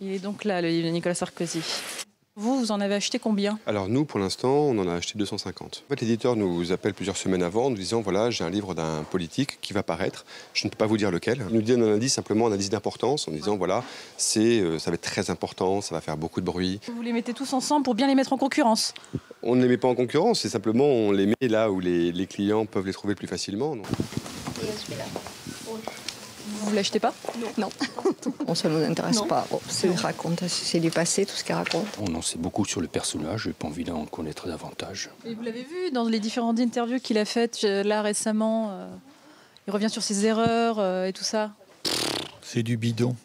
Il est donc là, le livre de Nicolas Sarkozy. Vous en avez acheté combien? Alors nous, pour l'instant, on en a acheté 250. En fait, l'éditeur nous appelle plusieurs semaines avant en nous disant, voilà, j'ai un livre d'un politique qui va paraître. Je ne peux pas vous dire lequel. Il nous donne un indice, simplement un indice d'importance, en disant, voilà, ça va être très important, ça va faire beaucoup de bruit. Vous les mettez tous ensemble pour bien les mettre en concurrence? On ne les met pas en concurrence, c'est simplement, on les met là où les clients peuvent les trouver plus facilement. Donc. Et celui-là. Vous ne l'achetez pas? Non. Ça ne nous intéresse pas. Bon, c'est du passé, tout ce qu'il raconte. On en sait beaucoup sur le personnage, j'ai pas envie d'en connaître davantage. Et vous l'avez vu dans les différentes interviews qu'il a faites là récemment. Il revient sur ses erreurs et tout ça. C'est du bidon.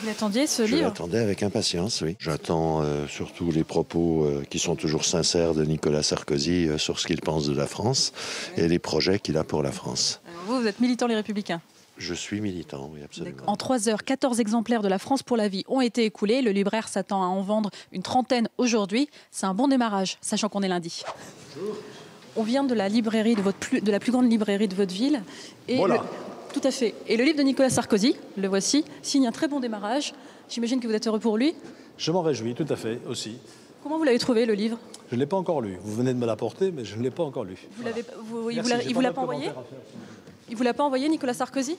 Vous l'attendiez, ce livre? Je l'attendais avec impatience, oui. J'attends surtout les propos qui sont toujours sincères de Nicolas Sarkozy sur ce qu'il pense de la France et les projets qu'il a pour la France. Alors vous êtes militant Les Républicains? Je suis militant, oui, absolument. En 3 heures, 14 exemplaires de La France pour la vie ont été écoulés. Le libraire s'attend à en vendre une trentaine aujourd'hui. C'est un bon démarrage, sachant qu'on est lundi. Bonjour. On vient de la librairie de la plus grande librairie de votre ville. Et voilà. Tout à fait. Et le livre de Nicolas Sarkozy, le voici, signe un très bon démarrage. J'imagine que vous êtes heureux pour lui. Je m'en réjouis, tout à fait, aussi. Comment vous l'avez trouvé, le livre? Je ne l'ai pas encore lu. Vous venez de me l'apporter, mais je ne l'ai pas encore lu. Il vous l'a pas envoyé? Il vous l'a pas envoyé, Nicolas Sarkozy?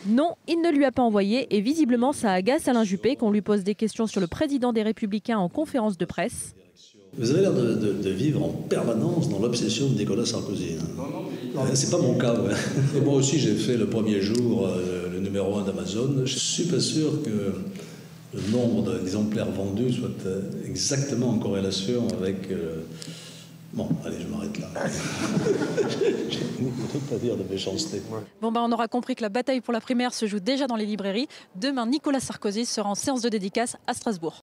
Non, il ne lui a pas envoyé et visiblement ça agace Alain Juppé qu'on lui pose des questions sur le président des Républicains en conférence de presse. Vous avez l'air de vivre en permanence dans l'obsession de Nicolas Sarkozy. C'est pas mon cas, ouais. Et moi aussi, j'ai fait le premier jour le numéro 1 d'Amazon. Je suis pas sûr que le nombre d'exemplaires vendus soit exactement en corrélation avec... Bon, allez, je m'arrête là. Je ne peux pas dire de méchanceté. Bon, on aura compris que la bataille pour la primaire se joue déjà dans les librairies. Demain, Nicolas Sarkozy sera en séance de dédicace à Strasbourg.